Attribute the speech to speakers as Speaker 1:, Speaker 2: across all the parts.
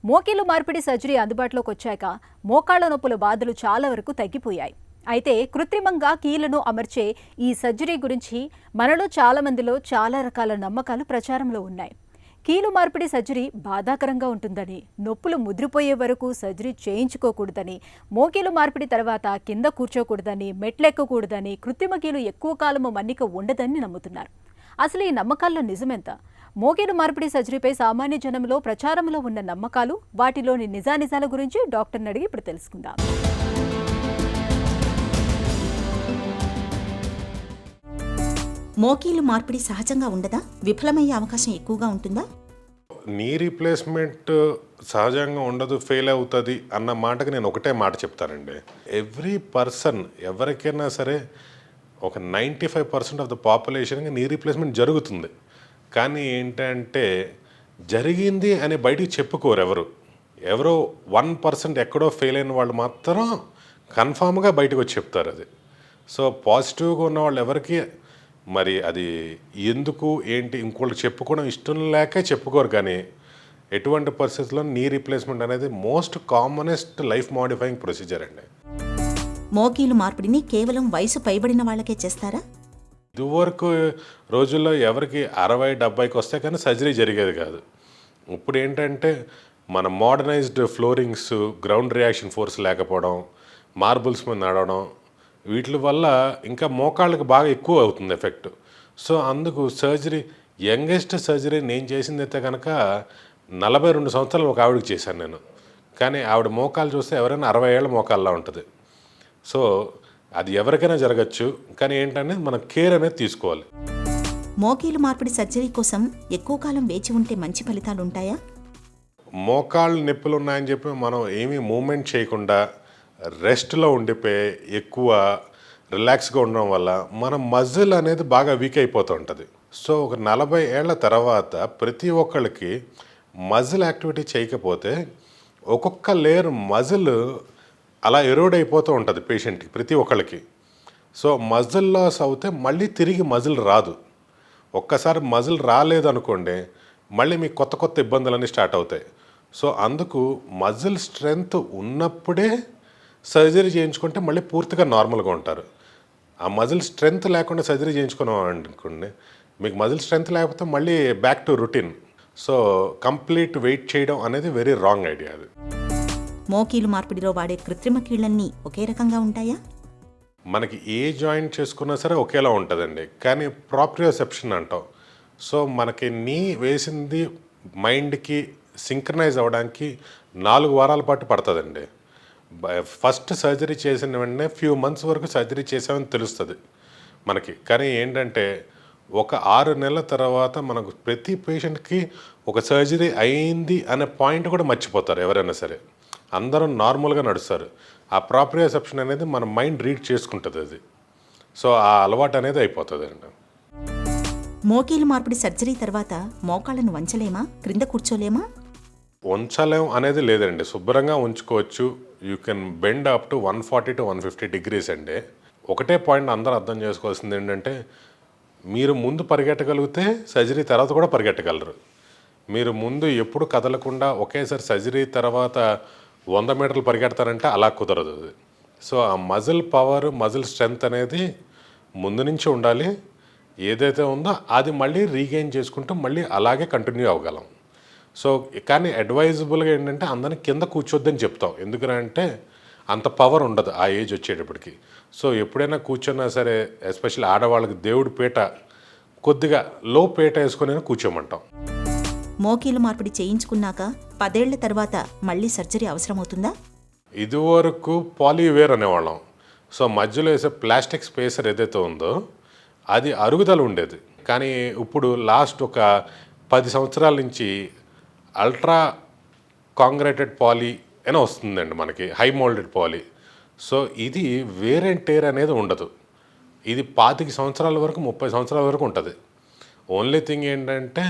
Speaker 1: మోకాలు మార్పిడి సర్జరీ అందుబాటులోకి వచ్చాక మోకాళ్ల నొప్పుల బాధలు చాలా వరకు తగ్గిపోయాయి. అయితే కృత్రిమంగా కీళ్లను అమర్చే ఈ సర్జరీ గురించి మనలో చాలా మందిలో చాలా రకాల నమ్మకాలు ప్రచారంలో ఉన్నాయి. కీలు మార్పిడి సర్జరీ బాధాకరంగా ఉంటుందని, నొప్పులు ముదిరిపోయే వరకు సర్జరీ చేయించుకోకూడదని, మోకాలు మార్పిడి తర్వాత కింద కూర్చోకూడదని, మెట్లెక్కకూడదని, కృత్రిమ కీలు ఎక్కువ కాలము మన్నిక ఉండదని నమ్ముతున్నారు. అసలు ఈ నమ్మకాల్లో నిజమెంత? మోకాలు మార్పిడి సర్జరీపై సామాన్య జనంలో ప్రచారంలో ఉన్న నమ్మకాలు, వాటిలోని నిజానిజాల గురించి డాక్టర్ని అడిగి ఇప్పుడు తెలుసుకుందాం.
Speaker 2: మోకాలు మార్పిడి సహజంగా ఉండదా? విఫలమయ్యే అవకాశం ఎక్కువగా ఉంటుందా?
Speaker 3: నీ రీప్లేస్మెంట్ సహజంగా ఉండదు, ఫెయిల్ అవుతుంది అన్న మాటకి నేను ఒకటే మాట చెప్తానండి. ఎవ్రీ పర్సన్ ఎవరికైనా సరే ఒక 95% ఆఫ్ ద పాపులేషన్కి నీ రీప్లేస్మెంట్ జరుగుతుంది. కానీ ఏంటంటే జరిగింది అని బయటికి చెప్పుకోరు ఎవరో 1% ఎక్కడో ఫెయిల్ అయిన వాళ్ళు మాత్రం కన్ఫామ్గా బయటకు వచ్చి చెప్తారు అది. సో పాజిటివ్గా ఉన్న వాళ్ళు ఎవరికి మరి అది ఎందుకు ఏంటి ఇంకోళ్ళకి చెప్పుకోవడం ఇష్టం లేక చెప్పుకోరు. కానీ ఎటువంటి పరిస్థితుల్లో నీ రీప్లేస్మెంట్ అనేది most commonest life modifying procedure అండి.
Speaker 2: మోకాలు మార్పిడిని కేవలం వయసు పైబడిన వాళ్ళకే చేస్తారా?
Speaker 3: ఇదివరకు రోజుల్లో ఎవరికి 60-70కి వస్తే కానీ సర్జరీ జరిగేది కాదు. ఇప్పుడు ఏంటంటే మన modernised floorings, ground reaction force లేకపోవడం, మార్బుల్స్ మీద నడవడం, వీటి వల్ల ఇంకా మోకాళ్ళకి బాగా ఎక్కువ అవుతుంది ఎఫెక్ట్. సో అందుకు సర్జరీ, యంగెస్ట్ సర్జరీ నేను చేసింది అయితే కనుక 42 సంవత్సరాలు ఒక ఆవిడకి చేశాను నేను. కానీ ఆవిడ మోకాలు చూస్తే ఎవరైనా 60 ఏళ్ళ మోకాళ్ళలా ఉంటుంది. సో అది ఎవరికైనా జరగచ్చు, కానీ ఏంటంటే మనం కేర్ అనేది తీసుకోవాలి.
Speaker 2: మోకాలు మార్పిడి సర్జరీ కోసం ఎక్కువ కాలం వేచి ఉంటే మంచి ఫలితాలు ఉంటాయా?
Speaker 3: మోకాళ్ళు నొప్పులు ఉన్నాయని చెప్పి మనం ఏమీ మూమెంట్ చేయకుండా రెస్ట్లో ఉండిపోయి ఎక్కువ రిలాక్స్గా ఉండడం వల్ల మన మజిల్ అనేది బాగా వీక్ అయిపోతూ ఉంటుంది. సో ఒక 40 ఏళ్ల తర్వాత ప్రతి ఒక్కళ్ళకి మజిల్ యాక్టివిటీ చేయకపోతే ఒక్కొక్క లేయర్ మజిల్ అలా ఎరోడ్ అయిపోతూ ఉంటుంది పేషెంట్కి, ప్రతి ఒక్కళ్ళకి. సో మజిల్ లాస్ అవుతే మళ్ళీ తిరిగి మజిల్ రాదు. ఒక్కసారి మజిల్ రాలేదనుకోండి, మళ్ళీ మీకు కొత్త కొత్త ఇబ్బందులన్నీ స్టార్ట్ అవుతాయి. సో అందుకు మజిల్ స్ట్రెంగ్త్ ఉన్నప్పుడే సర్జరీ చేయించుకుంటే మళ్ళీ పూర్తిగా నార్మల్గా ఉంటారు. ఆ మజిల్ స్ట్రెంగ్త్ లేకుండా సర్జరీ చేయించుకున్నాం అనుకోండి, మీకు మజిల్ స్ట్రెంగ్త్ లేకపోతే మళ్ళీ back to routine. So complete wait చేయడం అనేది వెరీ రాంగ్ ఐడియా అది.
Speaker 2: మోకాలు మార్పిడిలో వాడే కృత్రిమ కీళ్ళన్నీ ఒకే రకంగా ఉంటాయా?
Speaker 3: మనకి ఏ జాయింట్ చేసుకున్నా సరే ఒకేలా ఉంటుందండి, కానీ ప్రాప్రియోసెప్షన్ అంటాం. సో మనకి నీ వేసింది మైండ్కి సింక్రనైజ్ అవ్వడానికి 4 వారాల పాటు పడుతుందండి. ఫస్ట్ సర్జరీ చేసిన వెంటనే ఫ్యూ మంత్స్ వరకు సర్జరీ చేసామని తెలుస్తుంది మనకి. కానీ ఏంటంటే ఒక 6 నెలల తర్వాత మనకు ప్రతి పేషెంట్కి ఒక సర్జరీ అయింది అనే పాయింట్ కూడా మర్చిపోతారు ఎవరైనా సరే. అందరూ నార్మల్గా నడుస్తారు. ఆ ప్రాప్రియోసెప్షన్ అనేది మన మైండ్ రీడ్ చేసుకుంటుంది అది. సో ఆ అలవాటు అనేది అయిపోతుంది అండి.
Speaker 2: మోకాలు మార్పిడి సర్జరీ తర్వాత మోకాళ్ళను వంచలేమా? క్రింద కూర్చోలేమా?
Speaker 3: ఉంచలేం అనేది లేదండి, శుభ్రంగా ఉంచుకోవచ్చు. You can bend up to 140 to 150 degrees అండి. ఒకటే పాయింట్ అందరూ అర్థం చేసుకోవాల్సింది ఏంటంటే, మీరు ముందు పరిగెట్టగలిగితే సర్జరీ తర్వాత కూడా పరిగెట్టగలరు. మీరు ముందు ఎప్పుడు కదలకుండా ఒకేసారి సర్జరీ తర్వాత 100 మీటర్లు పరిగెడతారంటే అలా కుదరదు అది. సో ఆ మజిల్ పవర్, మజిల్ స్ట్రెంగ్త్ అనేది ముందు నుంచి ఉండాలి. ఏదైతే ఉందో అది మళ్ళీ రీగెయిన్ చేసుకుంటూ మళ్ళీ అలాగే కంటిన్యూ అవ్వగలం. సో కానీ అడ్వైజబుల్గా ఏంటంటే అందరినీ కింద కూర్చోద్దని చెప్తాం. ఎందుకంటే అంత పవర్ ఉండదు ఆ ఏజ్ వచ్చేటప్పటికి. సో ఎప్పుడైనా కూర్చున్నా సరే, ఎస్పెషల్లీ ఆడవాళ్ళకి దేవుడి పీట కొద్దిగా లో పీట వేసుకొని కూర్చోమంటాం.
Speaker 2: మోకాలు మార్పిడి చేయించుకున్నాక 10 ఏళ్ల తర్వాత మళ్ళీ సర్జరీ అవసరమవుతుందా?
Speaker 3: ఇదివరకు పాలీవేర్ అనేవాళ్ళం. సో మధ్యలో వేసే ప్లాస్టిక్ స్పేసర్ ఏదైతే ఉందో అది అరుగుదల ఉండేది. కానీ ఇప్పుడు లాస్ట్ ఒక 10 సంవత్సరాల నుంచి అల్ట్రా కాంగ్రేటెడ్ పాలీ అని వస్తుందండి మనకి, హై మోల్డెడ్ పాలీ. సో ఇది వేర్ అండ్ టేర్ అనేది ఉండదు. ఇది 25 సంవత్సరాల వరకు, 30 సంవత్సరాల వరకు ఉంటుంది. ఓన్లీ థింగ్ ఏంటంటే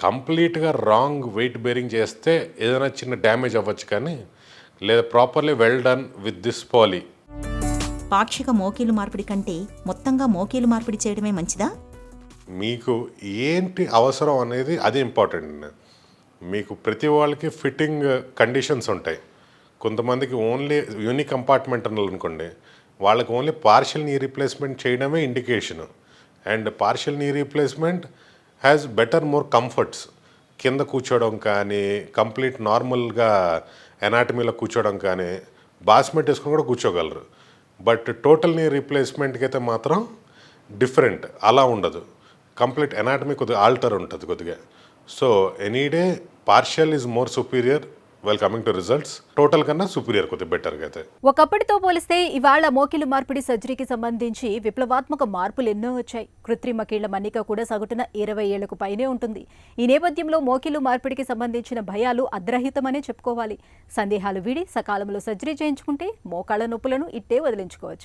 Speaker 3: కంప్లీట్గా రాంగ్ వెయిట్ బేరింగ్ చేస్తే ఏదైనా చిన్న డ్యామేజ్ అవ్వచ్చు, కానీ లేదా properly well done with this poly.
Speaker 2: పాక్షిక మోకాలు మార్పిడి కంటే మొత్తంగా మోకాలు మార్పిడి చేయడమే మంచిదా?
Speaker 3: మీకు ఏంటి అవసరం అనేది అది ఇంపార్టెంట్. మీకు ప్రతి వాళ్ళకి ఫిట్టింగ్ కండిషన్స్ ఉంటాయి. కొంతమందికి ఓన్లీ యూని కంపార్ట్మెంట్ అనుకోండి, వాళ్ళకి ఓన్లీ పార్షియల్ నీ రీప్లేస్మెంట్ చేయడమే indication. And partial knee replacement has better more comforts. కింద కూర్చోవడం కానీ, కంప్లీట్ నార్మల్గా ఎనాటమీలో కూర్చోవడం కానీ, బాస్మెట్ వేసుకొని కూడా కూర్చోగలరు. బట్ టోటల్ నీ రీప్లేస్మెంట్కి అయితే మాత్రం డిఫరెంట్, అలా ఉండదు. కంప్లీట్ ఎనాటమీ కొద్దిగా ఆల్టర్ ఉంటుంది కొద్దిగా. So any day partial is more superior well coming to results. Total కన్నా సుపీరియర్ కొద్దిగా బెటర్గా అయితే.
Speaker 1: ఒకప్పటితో పోలిస్తే ఇవాళ మోకిలు మార్పిడి సర్జరీకి సంబంధించి విప్లవాత్మక మార్పులు ఎన్నో వచ్చాయి. కృత్రిమ కీళ్ల మన్నిక కూడా సగటున 20 ఏళ్లకు పైనే ఉంటుంది. ఈ నేపథ్యంలో మోకిలు మార్పిడికి సంబంధించిన భయాలు అద్రహితమనే చెప్పుకోవాలి. సందేహాలు వీడి సకాలంలో సర్జరీ చేయించుకుంటే మోకాళ్ల నొప్పులను ఇట్టే వదిలించుకోవచ్చు.